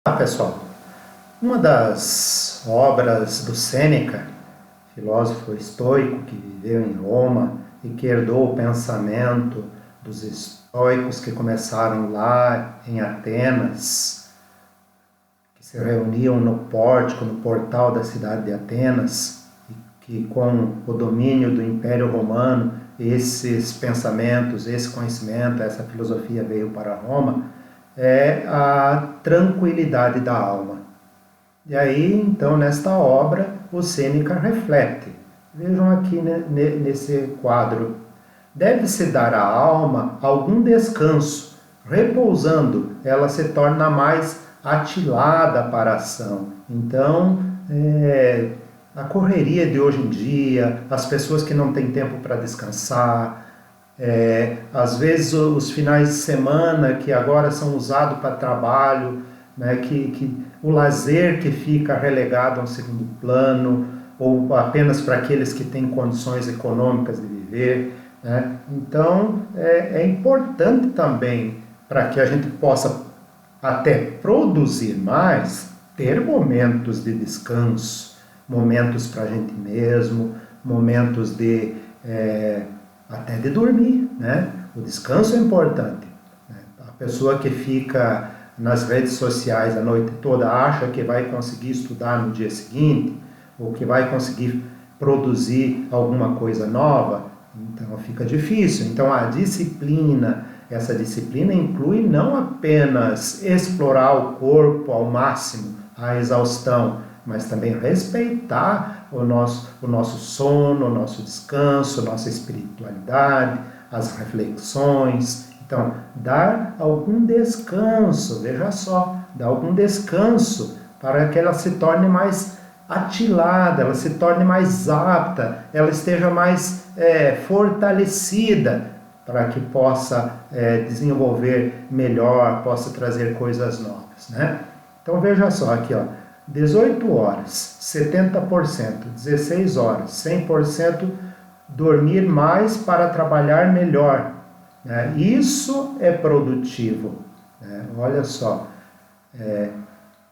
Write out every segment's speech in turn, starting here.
Pessoal, uma das obras do Sêneca, filósofo estoico que viveu em Roma e que herdou o pensamento dos estoicos que começaram lá em Atenas, que se reuniam no pórtico, no portal da cidade de Atenas, e que com o domínio do Império Romano, esses pensamentos, esse conhecimento, essa filosofia veio para Roma, é a tranquilidade da alma. E aí, então, nesta obra, o Sêneca reflete. Vejam aqui nesse quadro. Deve-se dar à alma algum descanso. Repousando, ela se torna mais atilada para a ação. Então, a correria de hoje em dia, as pessoas que não têm tempo para descansar, às vezes os finais de semana que agora são usados para trabalho, né, que o lazer que fica relegado a um segundo plano, ou apenas para aqueles que têm condições econômicas de viver, né? Então é importante também, para que a gente possa até produzir mais, ter momentos de descanso, momentos para a gente mesmo, momentos de até de dormir, né? O descanso é importante. A pessoa que fica nas redes sociais a noite toda acha que vai conseguir estudar no dia seguinte, ou que vai conseguir produzir alguma coisa nova, então fica difícil. Então a disciplina, essa disciplina inclui não apenas explorar o corpo ao máximo, a exaustão, mas também respeitar o nosso sono, o nosso descanso, nossa espiritualidade, as reflexões. Então, dar algum descanso, veja só, dar algum descanso para que ela se torne mais atilada, ela se torne mais apta, ela esteja mais fortalecida para que possa desenvolver melhor, possa trazer coisas novas, né? Então, veja só aqui, ó. 18 horas, 70%, 16 horas, 100% dormir mais para trabalhar melhor. Né? Isso é produtivo. Né? Olha só,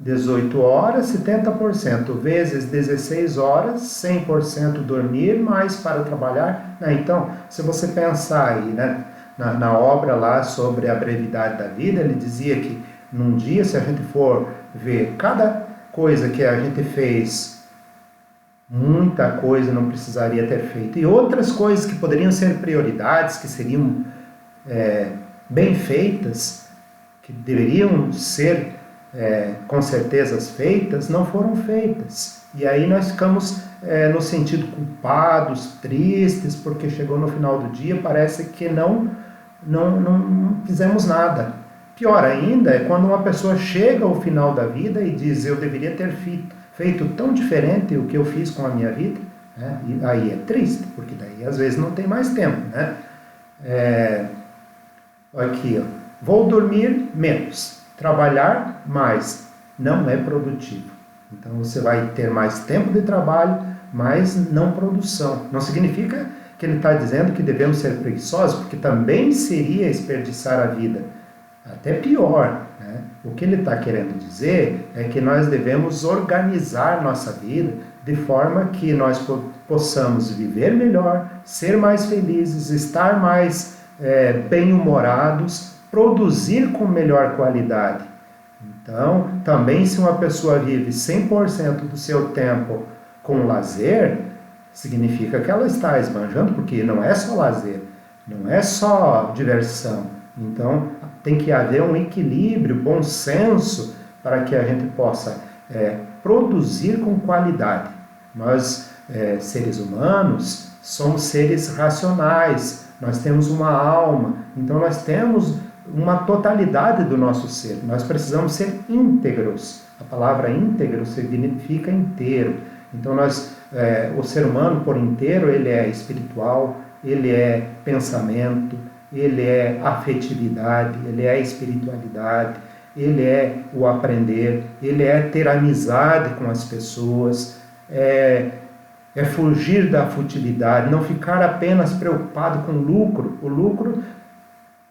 18 horas, 70%, vezes 16 horas, 100% dormir mais para trabalhar. Né? Então, se você pensar aí, né, na obra lá sobre a brevidade da vida, ele dizia que num dia, se a gente for ver cada coisa que a gente fez, muita coisa não precisaria ter feito, e outras coisas que poderiam ser prioridades, que seriam bem feitas, que deveriam ser com certeza feitas, não foram feitas. E aí nós ficamos no sentido culpados, tristes, porque chegou no final do dia, parece que não fizemos nada. Pior ainda é quando uma pessoa chega ao final da vida e diz: eu deveria ter feito tão diferente o que eu fiz com a minha vida, né? E aí é triste, porque daí às vezes não tem mais tempo, né? Aqui, ó, vou dormir menos, trabalhar mais, não é produtivo. Então você vai ter mais tempo de trabalho, mas não produção. Não significa que ele está dizendo que devemos ser preguiçosos, porque também seria desperdiçar a vida. Até pior, né? O que ele está querendo dizer é que nós devemos organizar nossa vida de forma que nós possamos viver melhor, ser mais felizes, estar mais bem-humorados, produzir com melhor qualidade. Então, também se uma pessoa vive 100% do seu tempo com lazer, significa que ela está esbanjando, porque não é só lazer, não é só diversão. Então, tem que haver um equilíbrio, bom senso, para que a gente possa produzir com qualidade. Nós, seres humanos, somos seres racionais, nós temos uma alma, então nós temos uma totalidade do nosso ser. Nós precisamos ser íntegros. A palavra íntegro significa inteiro. Então, o ser humano por inteiro, ele é espiritual, ele é pensamento, ele é afetividade, ele é espiritualidade, ele é o aprender, ele é ter amizade com as pessoas, é fugir da futilidade, não ficar apenas preocupado com o lucro. O lucro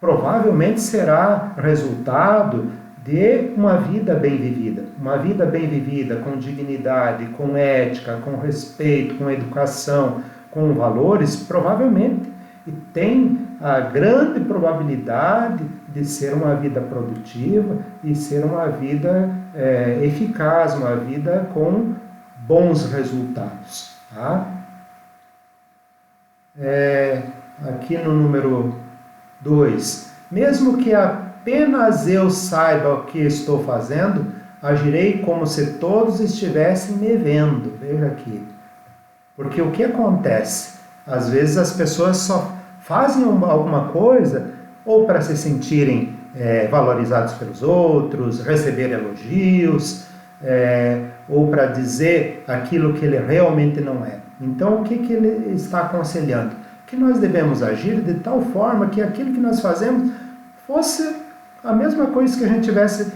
provavelmente será resultado de uma vida bem vivida. Uma vida bem vivida com dignidade, com ética, com respeito, com educação, com valores, provavelmente e tem a grande probabilidade de ser uma vida produtiva e ser uma vida eficaz, uma vida com bons resultados. Tá? Aqui no número 2, mesmo que apenas eu saiba o que estou fazendo, agirei como se todos estivessem me vendo. Veja aqui. Porque o que acontece? Às vezes as pessoas só fazem alguma coisa ou para se sentirem valorizados pelos outros, receber elogios, ou para dizer aquilo que ele realmente não é. Então, o que ele está aconselhando? Que nós devemos agir de tal forma que aquilo que nós fazemos fosse a mesma coisa que a gente estivesse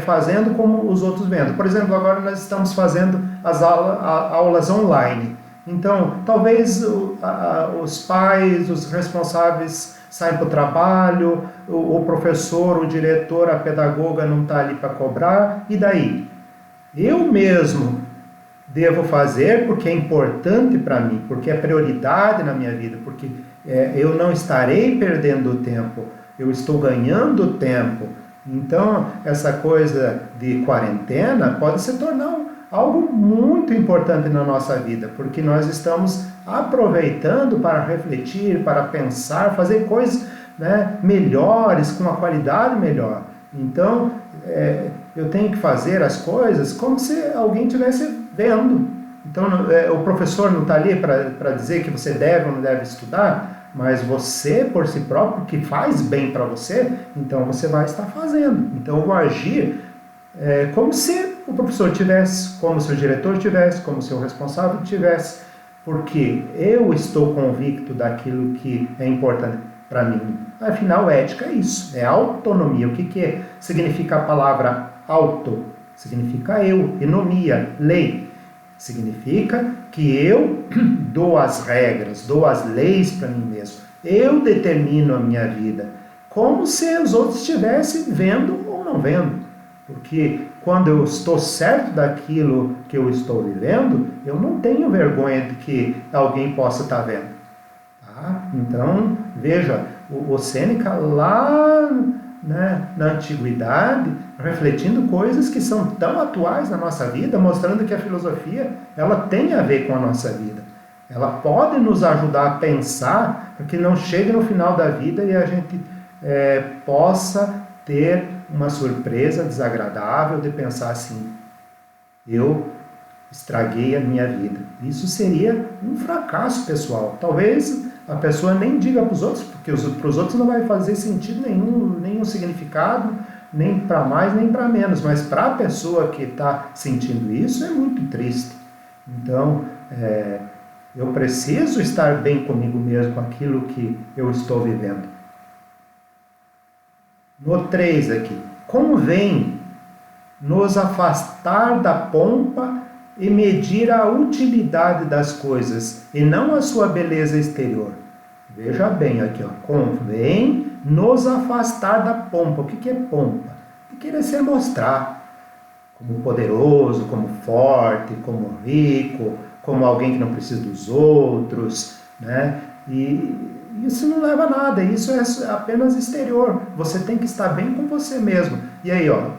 fazendo como os outros vendo. Por exemplo, agora nós estamos fazendo as aulas online. Então, talvez os pais, os responsáveis saem para o trabalho, o professor, o diretor, a pedagoga não está ali para cobrar, e daí? Eu mesmo devo fazer porque é importante para mim, porque é prioridade na minha vida, porque eu não estarei perdendo tempo, eu estou ganhando tempo. Então, essa coisa de quarentena pode se tornar algo muito importante na nossa vida, porque nós estamos aproveitando para refletir, para pensar, fazer coisas melhores, com uma qualidade melhor. Então, eu tenho que fazer as coisas como se alguém estivesse vendo. Então, o professor não está ali para dizer que você deve ou não deve estudar, mas você, por si próprio, que faz bem para você, então você vai estar fazendo. Então, eu vou agir como se o professor tivesse, como se o diretor tivesse, como se o responsável tivesse, porque eu estou convicto daquilo que é importante para mim. Afinal, ética é isso, é autonomia. O que significa a palavra auto? Significa eu, enomia, lei. Significa que eu dou as regras, dou as leis para mim mesmo. Eu determino a minha vida, como se os outros estivessem vendo ou não vendo. Porque quando eu estou certo daquilo que eu estou vivendo, eu não tenho vergonha de que alguém possa estar vendo. Tá? Então, veja, o Sêneca lá na antiguidade, refletindo coisas que são tão atuais na nossa vida, mostrando que a filosofia ela tem a ver com a nossa vida. Ela pode nos ajudar a pensar, para que não chegue no final da vida e a gente possa ter uma surpresa desagradável de pensar assim, eu estraguei a minha vida. Isso seria um fracasso pessoal. Talvez a pessoa nem diga para os outros, porque para os outros não vai fazer sentido nenhum significado, nem para mais nem para menos, mas para a pessoa que está sentindo isso é muito triste. Então, eu preciso estar bem comigo mesmo, com aquilo que eu estou vivendo. No 3 aqui, convém nos afastar da pompa e medir a utilidade das coisas e não a sua beleza exterior. Veja bem aqui, ó, convém nos afastar da pompa. O que é pompa? É querer se mostrar como poderoso, como forte, como rico, como alguém que não precisa dos outros, né? E isso não leva a nada, isso é apenas exterior. Você tem que estar bem com você mesmo. E aí, ó,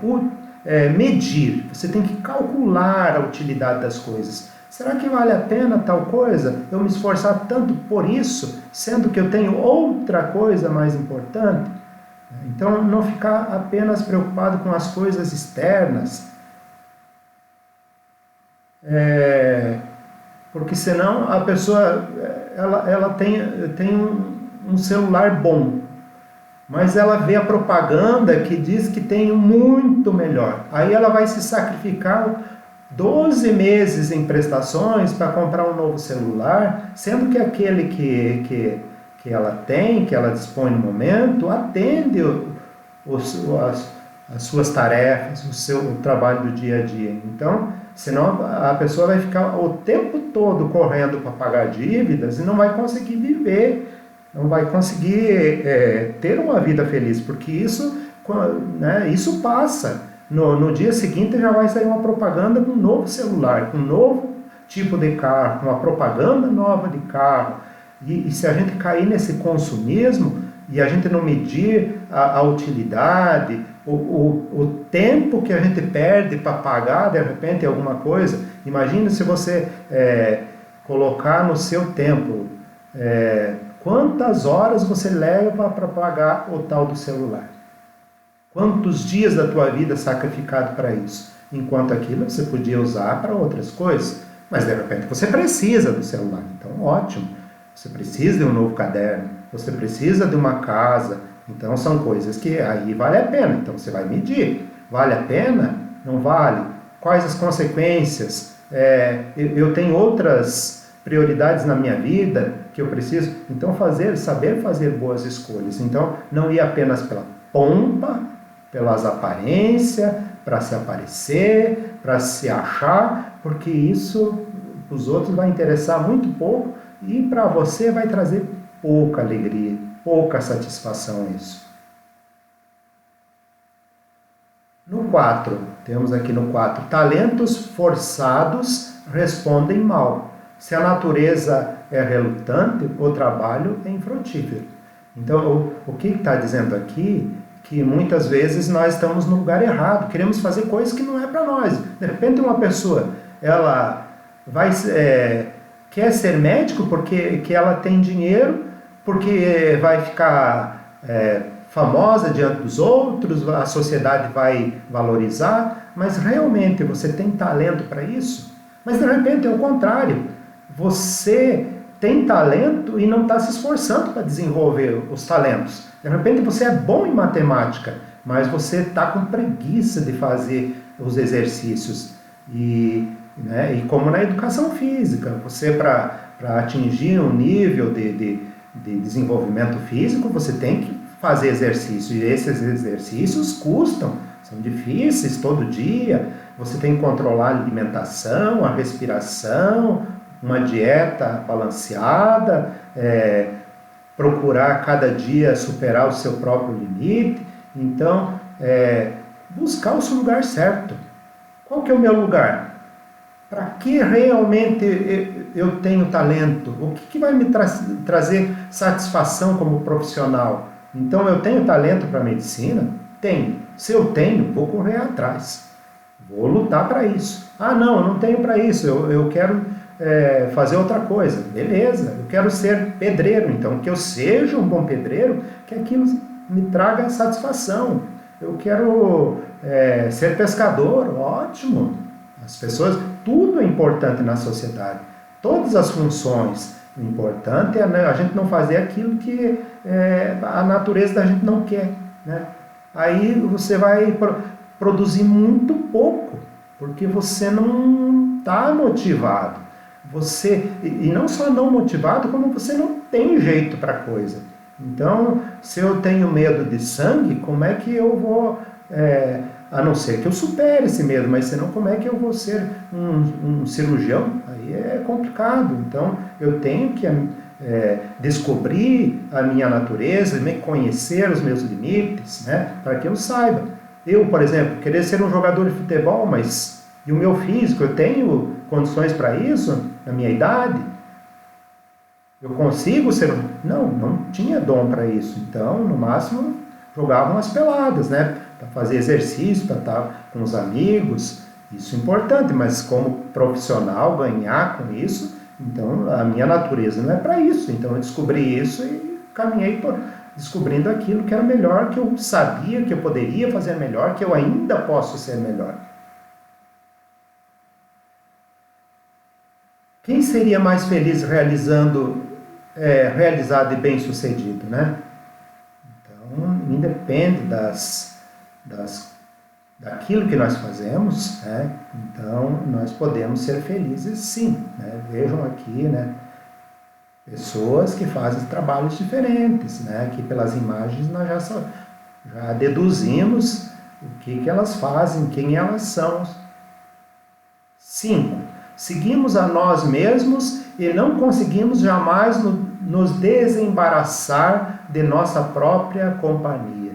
medir, você tem que calcular a utilidade das coisas. Será que vale a pena tal coisa? Eu me esforçar tanto por isso, sendo que eu tenho outra coisa mais importante? Então, não ficar apenas preocupado com as coisas externas. Porque senão a pessoa ela tem um celular bom, mas ela vê a propaganda que diz que tem muito melhor. Aí ela vai se sacrificar 12 meses em prestações para comprar um novo celular, sendo que aquele que ela tem, que ela dispõe no momento, atende as suas tarefas, o trabalho do dia a dia. Então, senão a pessoa vai ficar o tempo todo correndo para pagar dívidas e não vai conseguir viver, não vai conseguir ter uma vida feliz, porque isso né, isso passa. No dia seguinte já vai sair uma propaganda com um novo celular, com um novo tipo de carro, com uma propaganda nova de carro. E se a gente cair nesse consumismo e a gente não medir a utilidade, o tempo que a gente perde para pagar de repente alguma coisa, imagine se você colocar no seu tempo quantas horas você leva para pagar o tal do celular. Quantos dias da tua vida sacrificado para isso? Enquanto aquilo você podia usar para outras coisas. Mas de repente você precisa do celular, então ótimo. Você precisa de um novo caderno, você precisa de uma casa. Então são coisas que aí vale a pena. Então você vai medir. Vale a pena? Não vale? Quais as consequências? Eu tenho outras prioridades na minha vida que eu preciso. Então saber fazer boas escolhas. Então não ir apenas pela pompa, pelas aparências, para se aparecer, para se achar, porque isso para os outros vai interessar muito pouco e para você vai trazer pouca alegria, pouca satisfação isso. No 4, temos aqui no 4, talentos forçados respondem mal. Se a natureza é relutante, o trabalho é infrutífero. Então, o que está dizendo aqui? Que muitas vezes nós estamos no lugar errado, queremos fazer coisas que não é para nós. De repente uma pessoa, ela quer ser médico porque ela tem dinheiro, porque vai ficar famosa diante dos outros, a sociedade vai valorizar, mas realmente você tem talento para isso? Mas de repente é o contrário, você tem talento e não está se esforçando para desenvolver os talentos. De repente você é bom em matemática, mas você está com preguiça de fazer os exercícios. E como na educação física, você para atingir um nível de desenvolvimento físico, você tem que fazer exercício. E esses exercícios custam, são difíceis todo dia. Você tem que controlar a alimentação, a respiração, uma dieta balanceada, procurar cada dia superar o seu próprio limite. Então, buscar o seu lugar certo. Qual que é o meu lugar? Para que realmente eu tenho talento? O que vai me trazer satisfação como profissional? Então, eu tenho talento para a medicina? Tenho. Se eu tenho, vou correr atrás. Vou lutar para isso. Ah, não, eu não tenho para isso. Eu quero fazer outra coisa. Beleza, eu quero ser pedreiro. Então, que eu seja um bom pedreiro, que aquilo me traga satisfação. Eu quero ser pescador. Ótimo. As pessoas, tudo é importante na sociedade. Todas as funções. O importante é a gente não fazer aquilo que a natureza da gente não quer, né? Aí você vai produzir muito pouco, porque você não está motivado. E não só não motivado, como você não tem jeito para a coisa. Então, se eu tenho medo de sangue, como é que eu vou... a não ser que eu supere esse medo, mas senão como é que eu vou ser um cirurgião? Aí é complicado. Então eu tenho que descobrir a minha natureza, me conhecer os meus limites, né, para que eu saiba. Eu, por exemplo, querer ser um jogador de futebol, mas e o meu físico, eu tenho condições para isso na minha idade? Eu consigo ser não tinha dom para isso. Então, no máximo, jogava umas peladas, né? Para fazer exercício, para estar com os amigos, isso é importante, mas como profissional, ganhar com isso, então a minha natureza não é para isso. Então eu descobri isso e caminhei descobrindo aquilo que era melhor, que eu sabia que eu poderia fazer melhor, que eu ainda posso ser melhor. Quem seria mais feliz realizado e bem sucedido, né? Então, independe daquilo que nós fazemos, né? Então nós podemos ser felizes sim, né? Vejam aqui, né, pessoas que fazem trabalhos diferentes, né? Que pelas imagens nós já deduzimos o que elas fazem, quem elas são. 5. Seguimos a nós mesmos e não conseguimos jamais nos desembaraçar de nossa própria companhia.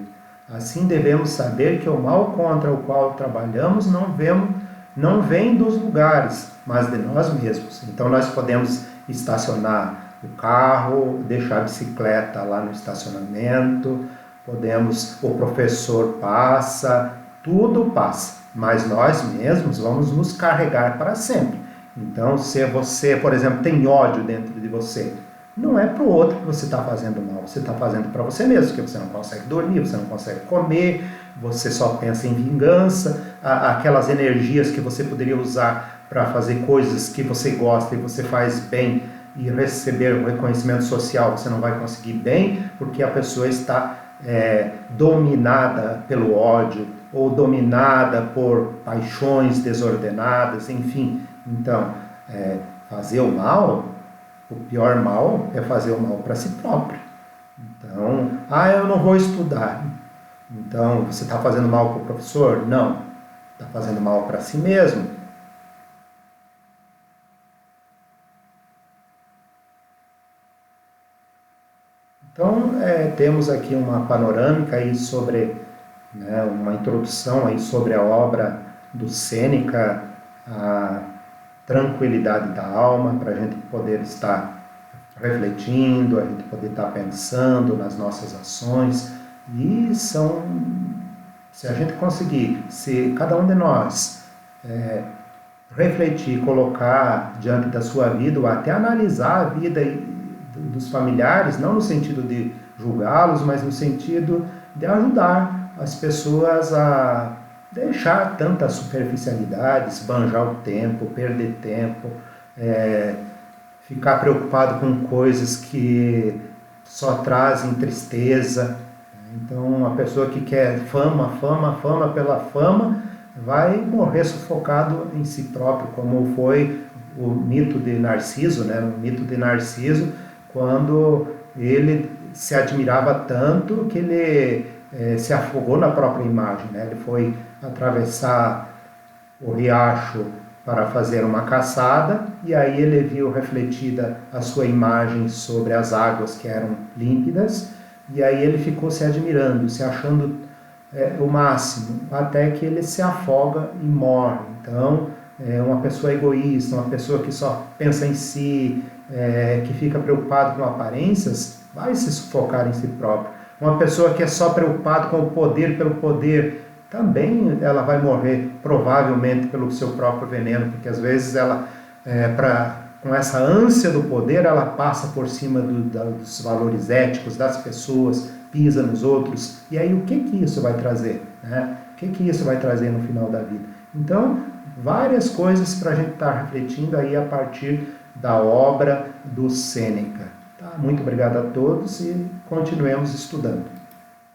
Assim devemos saber que o mal contra o qual trabalhamos não vem dos lugares, mas de nós mesmos. Então nós podemos estacionar o carro, deixar a bicicleta lá no estacionamento, o professor passa, tudo passa, mas nós mesmos vamos nos carregar para sempre. Então, se você, por exemplo, tem ódio dentro de você, não é para o outro que você está fazendo mal, você está fazendo para você mesmo, porque você não consegue dormir, você não consegue comer, você só pensa em vingança, aquelas energias que você poderia usar para fazer coisas que você gosta e você faz bem e receber um reconhecimento social, você não vai conseguir bem, porque a pessoa está dominada pelo ódio ou dominada por paixões desordenadas, enfim. Então, fazer o mal, o pior mal é fazer o mal para si próprio. Então, eu não vou estudar. Então, você está fazendo mal para o professor? Não. Está fazendo mal para si mesmo. Então, temos aqui uma panorâmica aí sobre, uma introdução aí sobre a obra do Sêneca, a tranquilidade da alma, para a gente poder estar refletindo, a gente poder estar pensando nas nossas ações. E se a gente conseguir, se cada um de nós refletir, colocar diante da sua vida, ou até analisar a vida dos familiares, não no sentido de julgá-los, mas no sentido de ajudar as pessoas a deixar tanta superficialidade, esbanjar o tempo, perder tempo, ficar preocupado com coisas que só trazem tristeza. Então, uma pessoa que quer fama pela fama, vai morrer sufocado em si próprio, como foi o mito de Narciso, O mito de Narciso, quando ele se admirava tanto que ele se afogou na própria imagem, Ele foi atravessar o riacho para fazer uma caçada, e aí ele viu refletida a sua imagem sobre as águas que eram límpidas, e aí ele ficou se admirando, se achando o máximo, até que ele se afoga e morre. Então, uma pessoa egoísta, uma pessoa que só pensa em si, que fica preocupado com aparências, vai se sufocar em si próprio. Uma pessoa que é só preocupada com o poder pelo poder, também ela vai morrer, provavelmente, pelo seu próprio veneno, porque às vezes ela, com essa ânsia do poder, ela passa por cima dos valores éticos das pessoas, pisa nos outros, e aí o que isso vai trazer? O que isso vai trazer no final da vida? Então, várias coisas para a gente estar refletindo aí a partir da obra do Sêneca. Tá? Muito obrigado a todos e continuemos estudando.